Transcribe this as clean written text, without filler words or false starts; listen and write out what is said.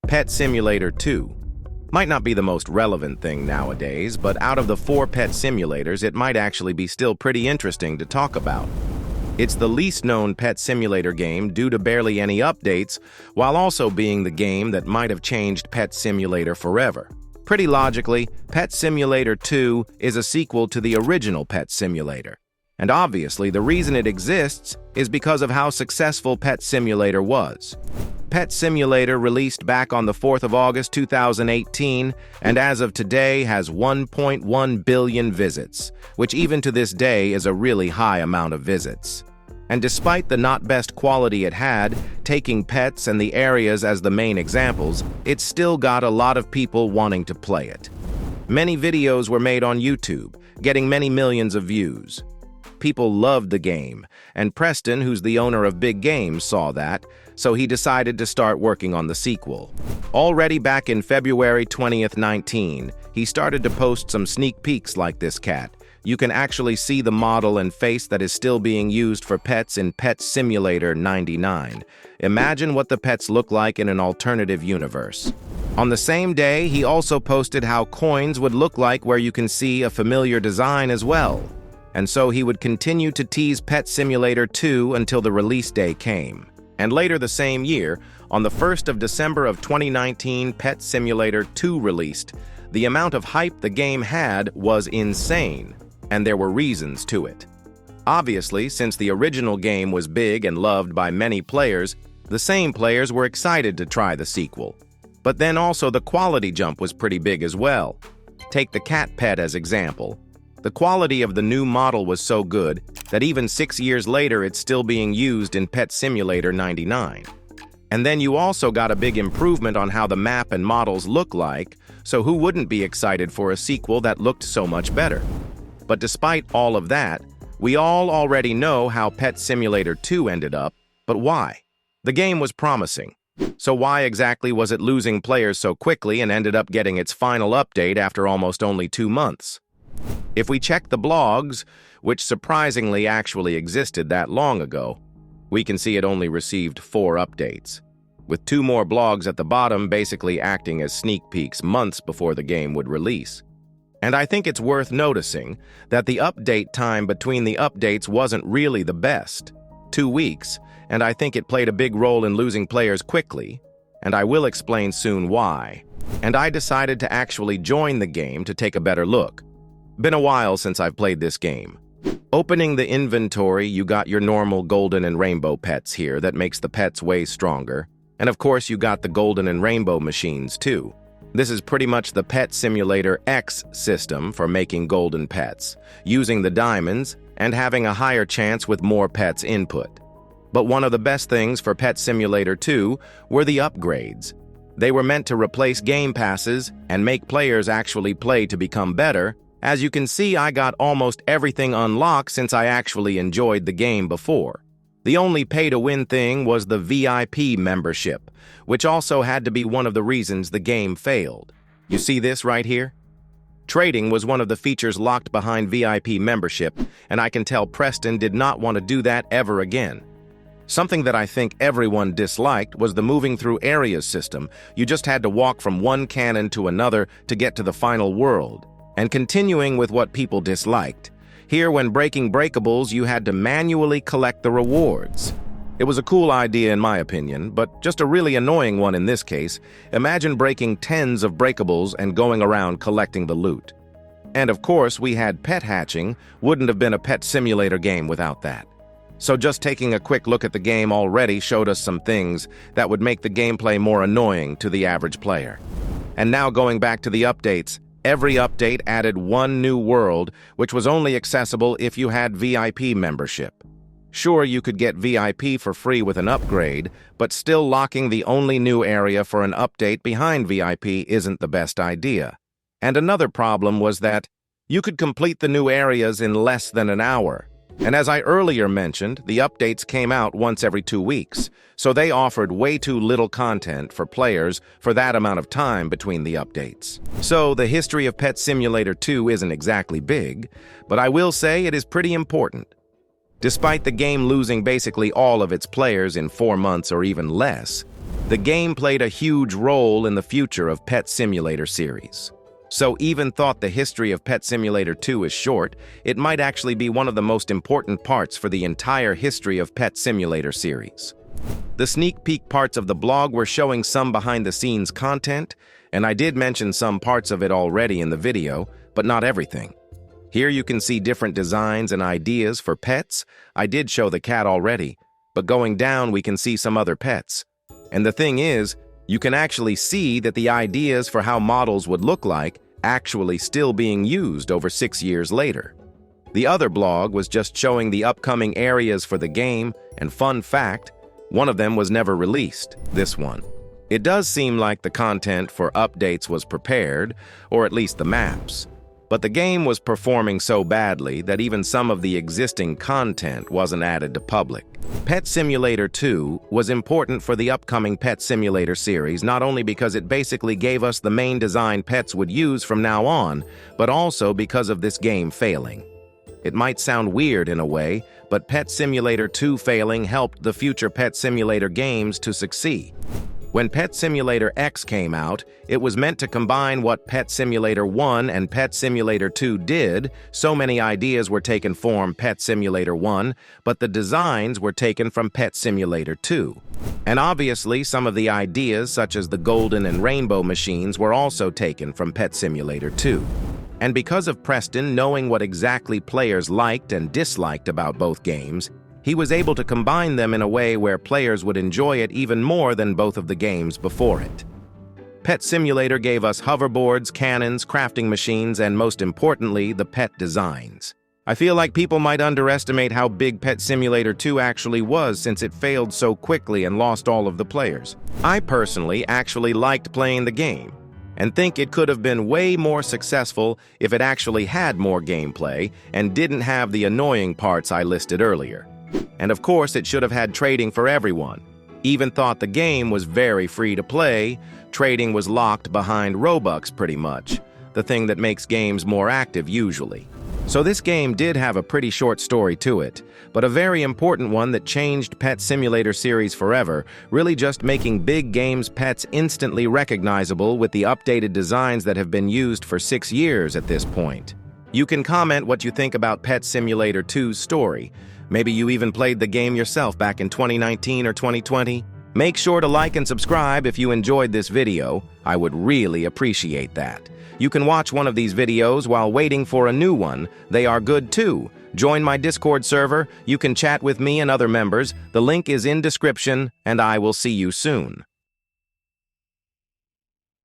Pet Simulator 2. Might not be the most relevant thing nowadays, but out of the 4 pet simulators, it might actually be still pretty interesting to talk about. It's the least known pet simulator game due to barely any updates, while also being the game that might have changed Pet Simulator forever. Pretty logically, Pet Simulator 2 is a sequel to the original Pet Simulator. And obviously, the reason it exists is because of how successful Pet Simulator was. Pet Simulator released back on the 4th of August 2018, and as of today has 1.1 billion visits, which even to this day is a really high amount of visits. And despite the not best quality it had, taking pets and the areas as the main examples, it still got a lot of people wanting to play it. Many videos were made on YouTube, getting many millions of views. People loved the game, and Preston, who's the owner of Big Games, saw that, so he decided to start working on the sequel. Already back in February 2019, he started to post some sneak peeks like this cat. You can actually see the model and face that is still being used for pets in Pet Simulator 99. Imagine what the pets look like in an alternative universe. On the same day, he also posted how coins would look like where you can see a familiar design as well. And so he would continue to tease Pet Simulator 2 until the release day came. And later the same year, on the 1st of December of 2019, Pet Simulator 2 released. The amount of hype the game had was insane, and there were reasons to it. Obviously, since the original game was big and loved by many players, the same players were excited to try the sequel. But then also the quality jump was pretty big as well. Take the cat pet as example. The quality of the new model was so good that even 6 years later it's still being used in Pet Simulator 99. And then you also got a big improvement on how the map and models look like, so who wouldn't be excited for a sequel that looked so much better? But despite all of that, we all already know how Pet Simulator 2 ended up, but why? The game was promising. So why exactly was it losing players so quickly and ended up getting its final update after almost only 2 months? If we check the blogs, which surprisingly actually existed that long ago, we can see it only received 4 updates, with 2 more blogs at the bottom basically acting as sneak peeks months before the game would release. And I think it's worth noticing that the update time between the updates wasn't really the best, 2 weeks, and I think it played a big role in losing players quickly, and I will explain soon why. And I decided to actually join the game to take a better look. Been a while since I've played this game. Opening the inventory, you got your normal golden and rainbow pets here that makes the pets way stronger. And of course, you got the golden and rainbow machines too. This is pretty much the Pet Simulator X system for making golden pets, using the diamonds and having a higher chance with more pets input. But one of the best things for Pet Simulator 2 were the upgrades. They were meant to replace game passes and make players actually play to become better. As you can see, I got almost everything unlocked since I actually enjoyed the game before. The only pay-to-win thing was the VIP membership, which also had to be one of the reasons the game failed. You see this right here? Trading was one of the features locked behind VIP membership, and I can tell Preston did not want to do that ever again. Something that I think everyone disliked was the moving through areas system. You just had to walk from one cannon to another to get to the final world. And continuing with what people disliked, here when breaking breakables, you had to manually collect the rewards. It was a cool idea in my opinion, but just a really annoying one in this case. Imagine breaking tens of breakables and going around collecting the loot. And of course, we had pet hatching. Wouldn't have been a Pet Simulator game without that. So just taking a quick look at the game already showed us some things that would make the gameplay more annoying to the average player. And now going back to the updates, every update added one new world, which was only accessible if you had VIP membership. Sure, you could get VIP for free with an upgrade, but still locking the only new area for an update behind VIP isn't the best idea. And another problem was that you could complete the new areas in less than an hour. And as I earlier mentioned, the updates came out once every 2 weeks, so they offered way too little content for players for that amount of time between the updates. So the history of Pet Simulator 2 isn't exactly big, but I will say it is pretty important. Despite the game losing basically all of its players in 4 months or even less, the game played a huge role in the future of Pet Simulator series. So even thought the history of Pet Simulator 2 is short, it might actually be one of the most important parts for the entire history of Pet Simulator series. The sneak peek parts of the blog were showing some behind-the-scenes content, and I did mention some parts of it already in the video, but not everything. Here you can see different designs and ideas for pets. I did show the cat already, but going down we can see some other pets. And the thing is, you can actually see that the ideas for how models would look like actually still being used over 6 years later. The other blog was just showing the upcoming areas for the game, and fun fact, one of them was never released, this one. It does seem like the content for updates was prepared, or at least the maps. But the game was performing so badly that even some of the existing content wasn't added to public. Pet Simulator 2 was important for the upcoming Pet Simulator series, not only because it basically gave us the main design pets would use from now on, but also because of this game failing. It might sound weird in a way, but Pet Simulator 2 failing helped the future Pet Simulator games to succeed. When Pet Simulator X came out, it was meant to combine what Pet Simulator 1 and Pet Simulator 2 did. So many ideas were taken from Pet Simulator 1, but the designs were taken from Pet Simulator 2. And obviously, some of the ideas, such as the golden and rainbow machines, were also taken from Pet Simulator 2. And because of Preston knowing what exactly players liked and disliked about both games, he was able to combine them in a way where players would enjoy it even more than both of the games before it. Pet Simulator gave us hoverboards, cannons, crafting machines, and most importantly, the pet designs. I feel like people might underestimate how big Pet Simulator 2 actually was since it failed so quickly and lost all of the players. I personally actually liked playing the game, and think it could have been way more successful if it actually had more gameplay and didn't have the annoying parts I listed earlier. And of course, it should have had trading for everyone. Even thought the game was very free to play. Trading was locked behind Robux pretty much, the thing that makes games more active usually. So this game did have a pretty short story to it, but a very important one that changed Pet Simulator series forever, really just making big games pets instantly recognizable with the updated designs that have been used for 6 years at this point. You can comment what you think about Pet Simulator 2's story. Maybe you even played the game yourself back in 2019 or 2020. Make sure to like and subscribe if you enjoyed this video. I would really appreciate that. You can watch one of these videos while waiting for a new one. They are good too. Join my Discord server. You can chat with me and other members. The link is in description, and I will see you soon.